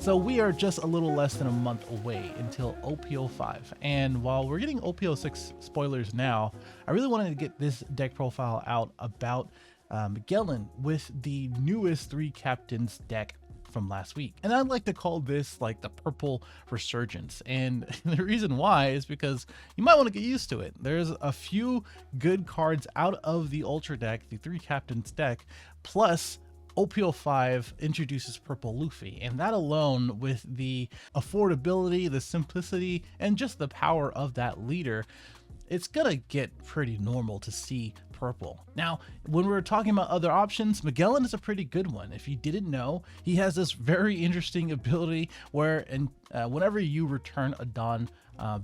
So we are just a little less than a month away until OP4.5, and while we're getting OP6 spoilers now, I really wanted to get this deck profile out about Magellan with the newest 3 captains deck from last week. And I'd like to call this like the purple resurgence, and the reason why is because you might want to get used to it. There's a few good cards out of the ultra deck, the 3 captains deck, plus OP4.5 introduces purple Luffy, and that alone, with the affordability, the simplicity, and just the power of that leader, it's gonna get pretty normal to see purple. Now, when we're talking about other options, Magellan is a pretty good one. If you didn't know, he has this very interesting ability where whenever you return a Dawn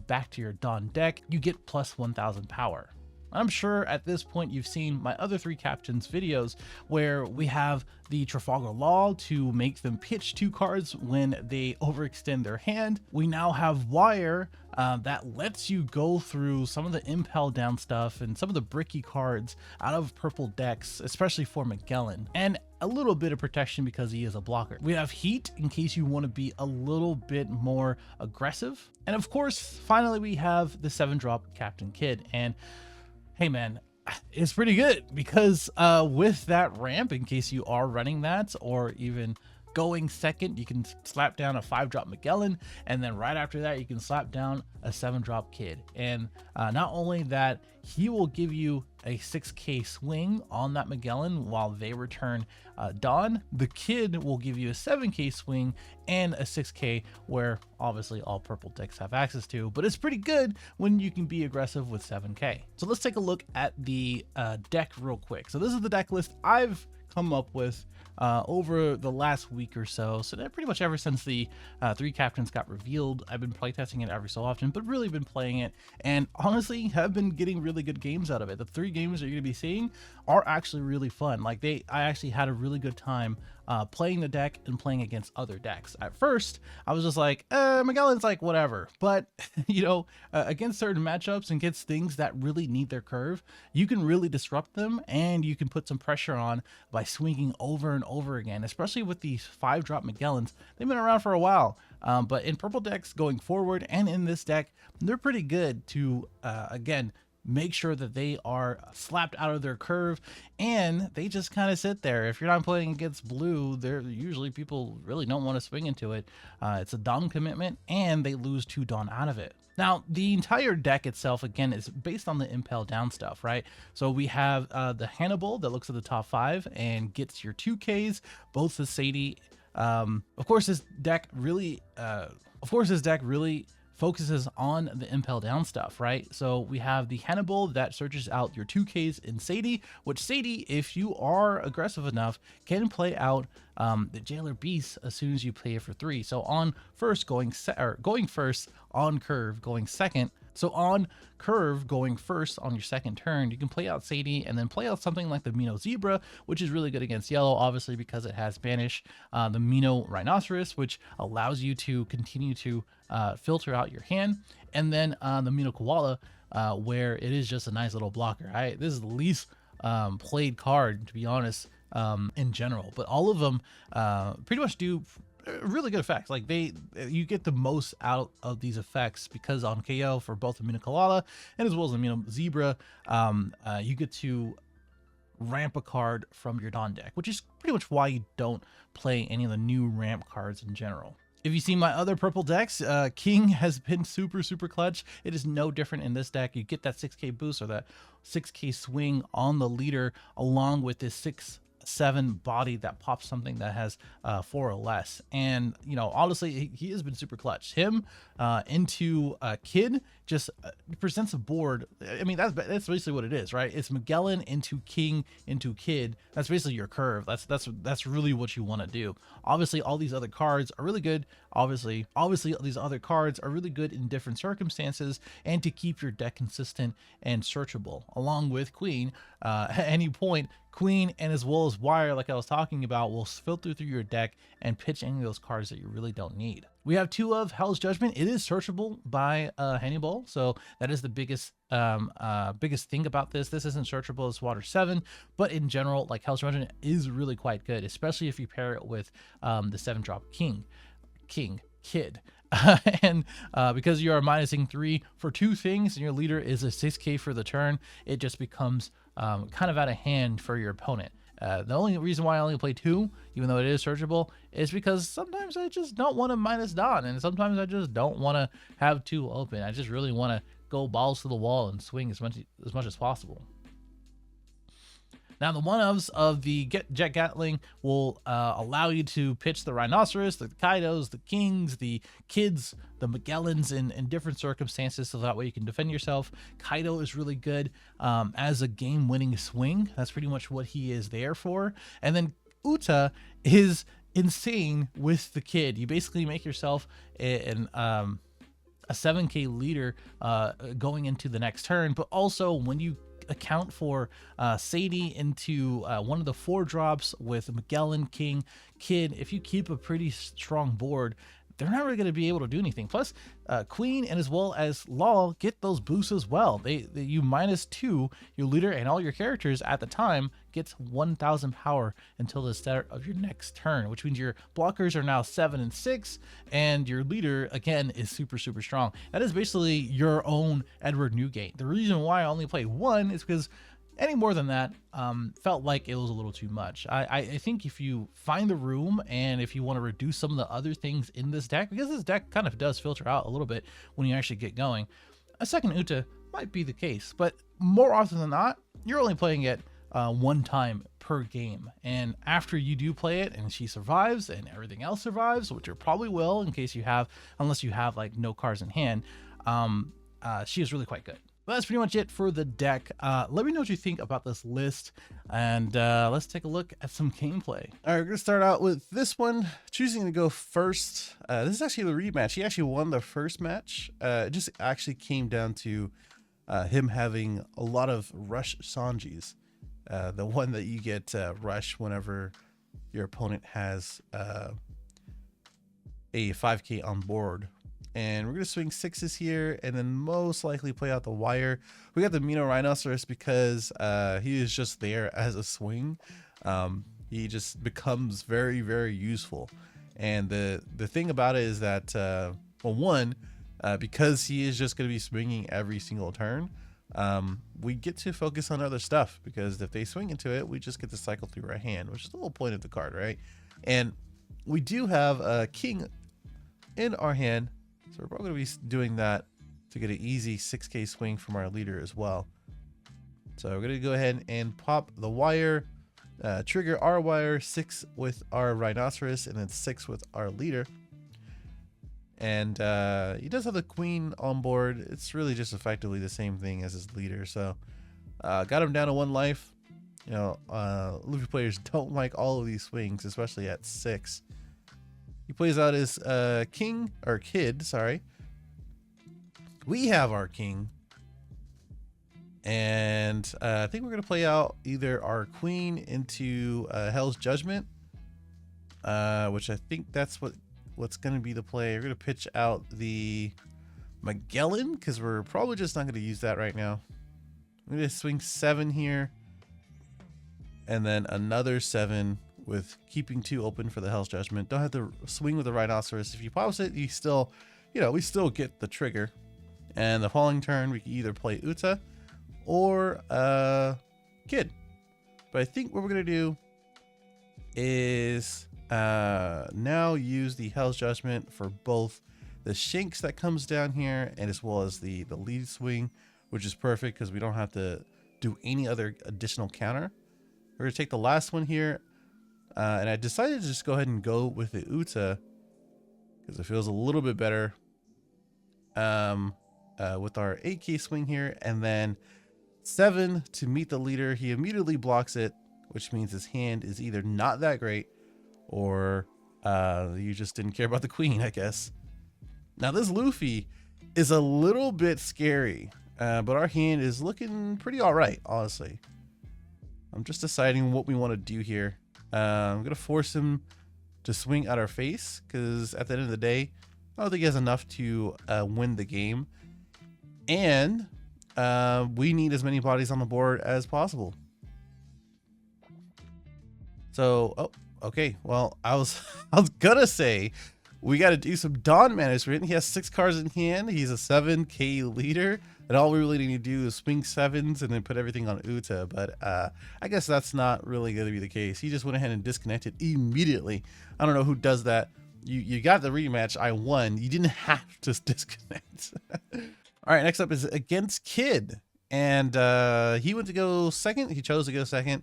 back to your Dawn deck, you get plus 1000 power. I'm sure at this point you've seen my other 3 captains videos where we have the Trafalgar Law to make them pitch 2 cards when they overextend their hand. We now have Wire that lets you go through some of the impel down stuff and some of the bricky cards out of purple decks, especially for Magellan, and a little bit of protection because he is a blocker. We have Heat in case you want to be a little bit more aggressive. And of course, finally we have the 7-drop Captain Kidd. And hey man, it's pretty good because with that ramp, in case you are running that or even going second, you can slap down a 5-drop Magellan, and then right after that you can slap down a 7-drop Kidd. And not only that, he will give you a 6k swing on that Magellan while they return Dawn. The Kidd will give you a 7k swing and a 6k, where obviously all purple decks have access to, but it's pretty good when you can be aggressive with 7k. So let's take a look at the deck real quick. So this is the deck list I've come up with over the last week or so. So that pretty much ever since the 3 captains got revealed, I've been playtesting it every so often, but really been playing it, and honestly have been getting really good games out of it. The 3 games that you're gonna be seeing are actually really fun. Like I actually had a really good time playing the deck and playing against other decks. At first, I was just like, Magellan's like whatever, but you know, against certain matchups and against things that really need their curve, you can really disrupt them, and you can put some pressure on by swinging over and over again, especially with these 5-drop Magellans. They've been around for a while, but in purple decks going forward and in this deck, they're pretty good to, again, make sure that they are slapped out of their curve, and they just kind of sit there. If you're not playing against blue, they're usually, people really don't want to swing into it. It's a Dawn commitment, and they lose 2 Dawn out of it. Now, the entire deck itself, again, is based on the impel down stuff, right? So we have the Hannibal that looks at the top 5 and gets your 2Ks, both the Sadie. Of course, this deck really focuses on the impel down stuff, right? So we have the Hannibal that searches out your 2Ks in Sadie, which Sadie, if you are aggressive enough, can play out the Jailer Beast as soon as you play it for 3. So on first going first, on curve going second. So on curve going first on your second turn, you can play out Sadie and then play out something like the Mino Zebra, which is really good against yellow, obviously because it has banish, the Mino Rhinoceros, which allows you to continue to filter out your hand, and then the Mino Koala, where it is just a nice little blocker. This is the least played card, to be honest, in general, but all of them pretty much do really good effects. Like you get the most out of these effects because on KO for both the Mino Koala and as well as the Mino Zebra, you get to ramp a card from your Dawn deck, which is pretty much why you don't play any of the new ramp cards in general. If you see my other purple decks, King has been super clutch. It is no different in this deck. You get that 6k boost or that 6k swing on the leader, along with this 6/7 body that pops something that has 4 or less. And you know, honestly, he has been super clutch. Him into Kidd just presents a board. I mean, that's basically what it is, right? It's Magellan into King into Kidd. That's basically your curve. That's really what you want to do. Obviously, all these other cards are really good. Obviously these other cards are really good in different circumstances and to keep your deck consistent and searchable, along with Queen. At any point, Queen and as well as Wire, like I was talking about, will filter through your deck and pitch any of those cards that you really don't need. We have 2 of Hell's Judgment. It is searchable by Hannibal, so that is the biggest thing about this. This isn't searchable as Water 7, but in general, like, Hell's Judgment is really quite good, especially if you pair it with the 7-drop King. king, Kid. And because you are minusing 3 for 2 things and your leader is a 6k for the turn, it just becomes kind of out of hand for your opponent. The only reason why I only play 2, even though it is searchable, is because sometimes I just don't want to minus Don, and sometimes I just don't want to have 2 open. I just really want to go balls to the wall and swing as much as possible. Now, the one-ofs of the Jet Gatling will allow you to pitch the Rhinoceros, the Kaidos, the Kings, the Kids, the Magellans in different circumstances, so that way you can defend yourself. Kaido is really good as a game-winning swing. That's pretty much what he is there for. And then Uta is insane with the Kid. You basically make yourself a 7k leader going into the next turn, but also when you account for Sadie into one of the 4 drops with Magellan, King, Kid, if you keep a pretty strong board, they're not really going to be able to do anything. Plus, Queen and as well as Law get those boosts as well. You -2 your leader and all your characters at the time gets 1000 power until the start of your next turn, which means your blockers are now 7 and 6, and your leader again is super strong. That is basically your own Edward Newgate. The reason why I only played 1 is because any more than that felt like it was a little too much. I think if you find the room and if you want to reduce some of the other things in this deck, because this deck kind of does filter out a little bit when you actually get going, a second Uta might be the case. But more often than not, you're only playing it 1 time per game. And after you do play it and she survives and everything else survives, which you probably will in case you have, unless you have like no cards in hand, she is really quite good. But that's pretty much it for the deck. Let me know what you think about this list, and let's take a look at some gameplay. All right, we're gonna start out with this one, choosing to go first. This is actually the rematch. He actually won the first match. It just actually came down to him having a lot of rush Sanjis. The one that you get rush whenever your opponent has a 5k on board. And we're going to swing 6s here and then most likely play out the wire. We got the Mino Rhinoceros because he is just there as a swing. He just becomes very useful. And the thing about it is that, well, one, because he is just going to be swinging every single turn, we get to focus on other stuff, because if they swing into it, we just get to cycle through our hand, which is the whole point of the card, right? And we do have a King in our hand. So we're probably going to be doing that to get an easy 6k swing from our leader as well. So we're going to go ahead and pop the wire, trigger our wire, 6 with our Rhinoceros, and then 6 with our leader. And he does have the Queen on board. It's really just effectively the same thing as his leader. So got him down to 1 life. You know, Luffy players don't like all of these swings, especially at 6. He plays out his King, or Kid, sorry. We have our King. And I think we're going to play out either our Queen into Hell's Judgment, which I think that's what's going to be the play. We're going to pitch out the Magellan, because we're probably just not going to use that right now. I'm going to swing 7 here. And then another 7 with keeping 2 open for the Hell's Judgment. Don't have to swing with the Rhinoceros. If you pause it, you still, you know, we still get the trigger. And the following turn, we can either play Uta or Kid. But I think what we're going to do is now use the Hell's Judgment for both the Shanks that comes down here and as well as the lead swing, which is perfect because we don't have to do any other additional counter. We're going to take the last one here. And I decided to just go ahead and go with the Uta because it feels a little bit better with our 8k swing here. And then 7 to meet the leader. He immediately blocks it, which means his hand is either not that great or you just didn't care about the Queen, I guess. Now this Luffy is a little bit scary, but our hand is looking pretty all right, honestly. I'm just deciding what we want to do here. I'm going to force him to swing at our face because at the end of the day, I don't think he has enough to win the game. And we need as many bodies on the board as possible. So, oh, okay. Well, I was gonna say we got to do some Dawn management. He has 6 cards in hand. He's a 7k leader. And all we really need to do is swing 7s and then put everything on Uta. But I guess that's not really going to be the case. He just went ahead and disconnected immediately. I don't know who does that. You got the rematch. I won. You didn't have to disconnect. All right, next up is against Kid. And he went to go second. He chose to go second.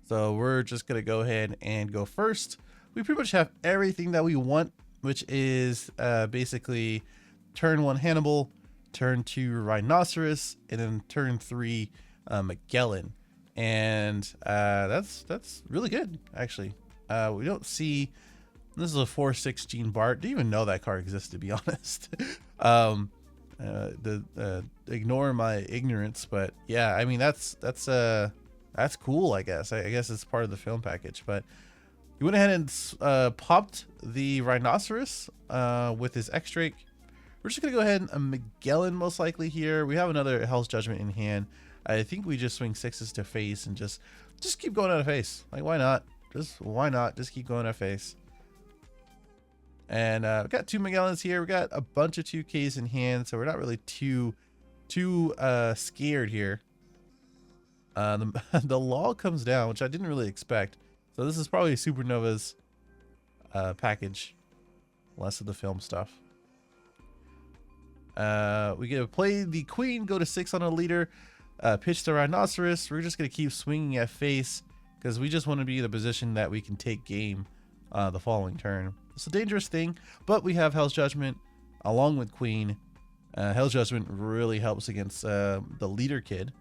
So we're just going to go ahead and go first. We pretty much have everything that we want, which is basically turn 1 Hannibal, turn 2 Rhinoceros, and then turn 3 Magellan. And that's really good, actually. We don't see... This is a 4/6 Gene Bart. Didn't even know that card exists, to be honest. Ignore my ignorance, but yeah, I mean that's cool. I guess it's part of the film package. But he went ahead and popped the Rhinoceros with his X-Drake. We're just gonna go ahead and Magellan most likely here. We have another Hell's Judgment in hand. I think we just swing 6s to face and just keep going out of face. Like, why not? Why not? Just keep going out of face. And we got 2 Magellans here. We got a bunch of 2Ks in hand, so we're not really too scared here. The law comes down, which I didn't really expect. So this is probably Supernova's package, less of the film stuff. We get to play the Queen, go to 6 on a leader, pitch the Rhinoceros. We're just gonna keep swinging at face because we just want to be in a position that we can take game the following turn. It's a dangerous thing, but we have Hell's Judgment along with Queen. Hell's Judgment really helps against the leader Kid.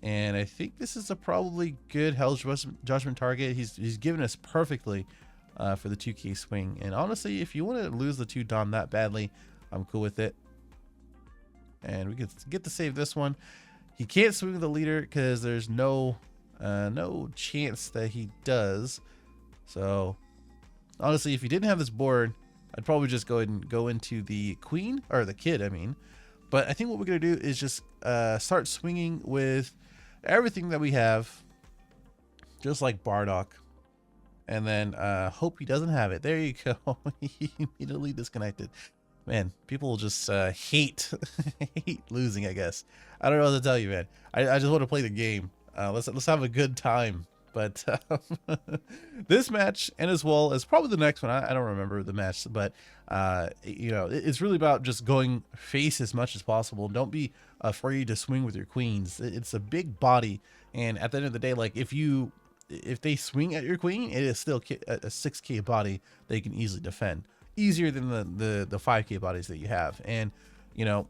And I think this is a probably good Hell's Judgment target. He's given us perfectly for the 2K swing. And honestly, if you want to lose the 2 Dom that badly, I'm cool with it. And we get to save this one. He can't swing the leader because there's no chance that he does. So honestly, if you didn't have this board, I'd probably just go ahead and go into the Queen, or the Kid, I mean. But I think what we're going to do is just start swinging with everything that we have, just like Bardock. And then hope he doesn't have it. There you go. He immediately disconnected. Man, people just hate losing, I guess. I don't know what to tell you, man. I just want to play the game. Let's have a good time. But this match, and as well as probably the next one, I don't remember the match, but you know, it's really about just going face as much as possible. Don't be afraid to swing with your queens. It's a big body, and at the end of the day, like if they swing at your queen, it is still a 6K body that you can easily defend, easier than the 5K bodies that you have. And you know,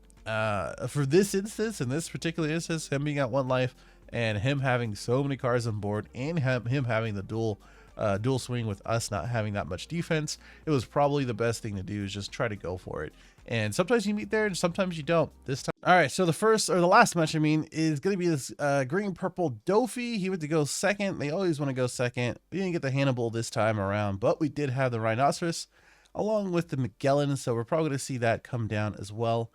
for this instance, in this particular instance, him being at 1 life, and him having so many cards on board, and him having the dual swing with us not having that much defense, it was probably the best thing to do is just try to go for it. And sometimes you meet there and sometimes you don't. This time, all right, so the last match, I mean, is going to be this green purple Dofi. He went to go second. They always want to go second. We didn't get the Hannibal this time around, but we did have the Rhinoceros along with the Magellan, so we're probably going to see that come down as well.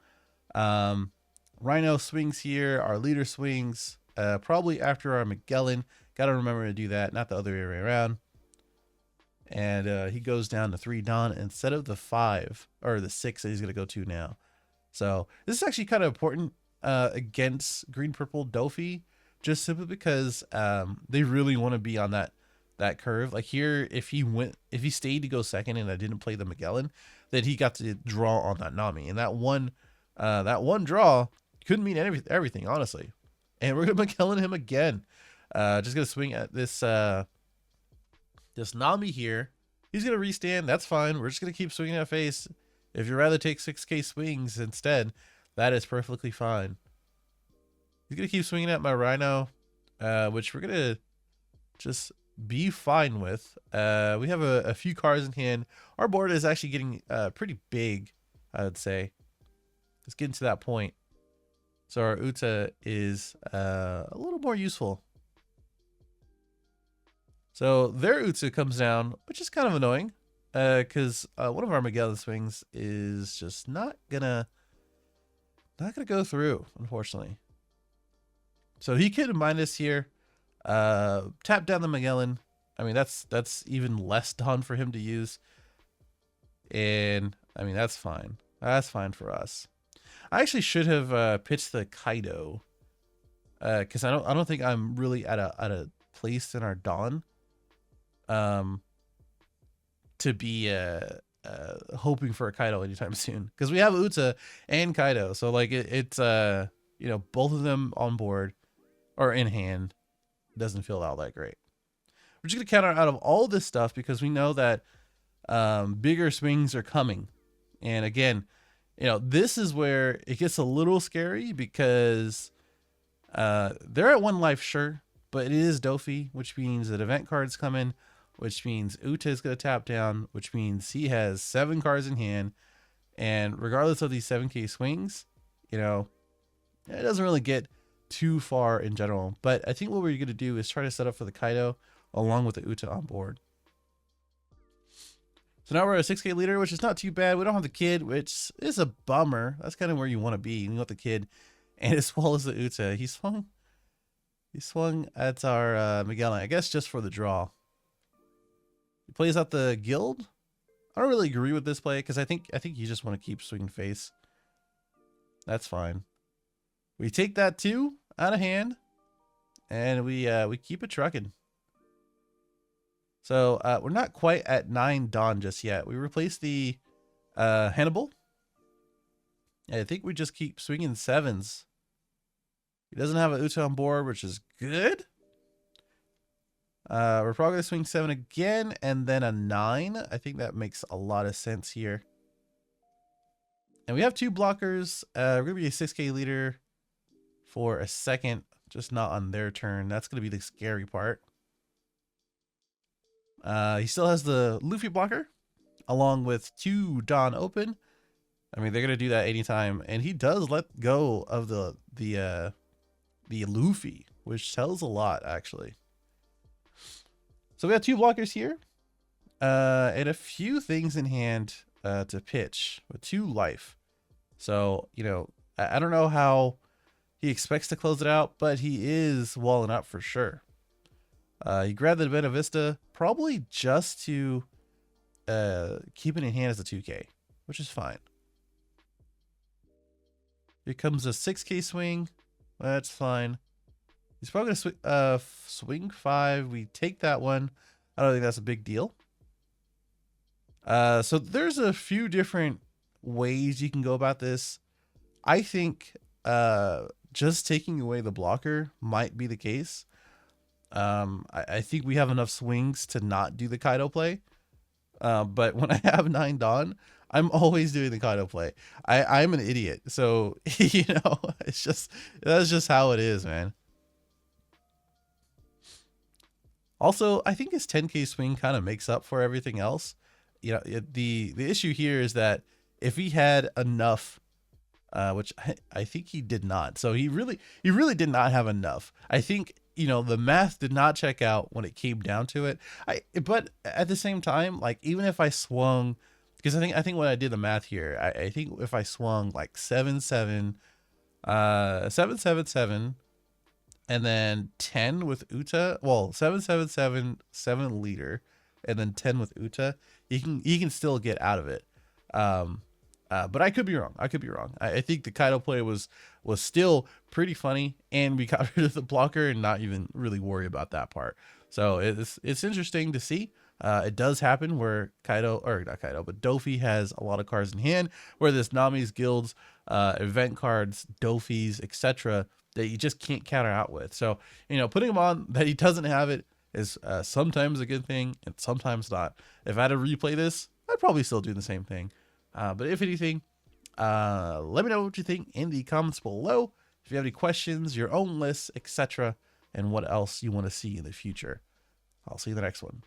Rhino swings here, our leader swings probably after our Magellan. Got to remember to do that, not the other way around. And he goes down to 3 Dawn instead of the 5 or the 6 that he's going to go to now. So this is actually kind of important against green purple Dofi, just simply because they really want to be on that curve. Like here, if he stayed to go second and I didn't play the Magellan, then he got to draw on that Nami, and that one draw couldn't mean everything, honestly. And we're gonna Magellan him again. Just gonna swing at this this Nami here. He's gonna restand. That's fine. We're just gonna keep swinging at face. If you'd rather take 6K swings instead, that is perfectly fine. He's gonna keep swinging at my Rhino, which we're gonna just be fine with. We have a few cards in hand. Our board is actually getting pretty big, I would say. It's getting to that point. So our Uta is a little more useful. So their Uta comes down, which is kind of annoying, because one of our Magellan swings is just not gonna go through, unfortunately. So he could mind us here, tap down the Magellan. I mean, that's even less Dawn for him to use. And I mean, that's fine. That's fine for us. I actually should have pitched the Kaido, because I don't think I'm really at a place in our Dawn um to be hoping for a Kaido anytime soon, because we have Uta and Kaido, so like it's you know, both of them on board or in hand doesn't feel all that great. We're just gonna counter out of all this stuff because we know that bigger swings are coming. And again, you know, this is where it gets a little scary because they're at 1 life, sure, but it is Dofi, which means that event cards come in, which means Uta is going to tap down, which means he has 7 cards in hand. And regardless of these 7k swings, you know, it doesn't really get too far in general. But I think what we're going to do is try to set up for the Kaido along with the Uta on board. So now we're at a 6k leader, which is not too bad. We don't have the kid, which is a bummer. That's kind of where you want to be. You want the kid, and as well as the Uta. He swung at our Magellan, I guess just for the draw. He plays out the guild. I don't really agree with this play because I think you just want to keep swinging face. That's fine. We take that 2 out of hand, and we keep it trucking. So we're not quite at 9 Dawn just yet. We replaced the Hannibal. And I think we just keep swinging 7s. He doesn't have an Uta on board, which is good. We're probably going to swing 7 again and then a 9. I think that makes a lot of sense here. And we have 2 blockers. We're going to be a 6k leader for a second, just not on their turn. That's going to be the scary part. He still has the Luffy blocker along with 2 Dawn open. I mean, they're going to do that anytime. And he does let go of the Luffy, which tells a lot, actually. So we have 2 blockers here and a few things in hand to pitch with 2 life. So, you know, I don't know how he expects to close it out, but he is walling up for sure. He grabbed the Beta Vista probably just to keep it in hand as a 2k, which is fine. Here comes a 6k swing. That's fine. He's probably going to swing 5. We take that one. I don't think that's a big deal. So there's a few different ways you can go about this. I think just taking away the blocker might be the case. I think we have enough swings to not do the Kaido play. But when I have 9 Dawn, I'm always doing the Kaido play. I'm an idiot. So, you know, that's just how it is, man. Also, I think his 10k swing kind of makes up for everything else. You know, the issue here is that if he had enough, which I think he did not. So he really did not have enough. I think, you know, the math did not check out when it came down to it. But at the same time, like, even if I swung, because I think when I did the math here, I think if I swung like 7-7, 7-7-7, and then 10 with Uta, well, 7-7-7, 7 leader, and then 10 with Uta, he can still get out of it. But I could be wrong. I think the Kaido play was still pretty funny, and we got rid of the blocker and not even really worry about that part. So it's interesting to see. It does happen where Dofi has a lot of cards in hand, where this Nami's guilds, event cards, Dofis, etc., that you just can't counter out with. So, you know, putting him on that he doesn't have it is sometimes a good thing and sometimes not. If I had to replay this, I'd probably still do the same thing. But if anything, let me know what you think in the comments below. If you have any questions, your own lists, etc., and what else you want to see in the future. I'll see you in the next one.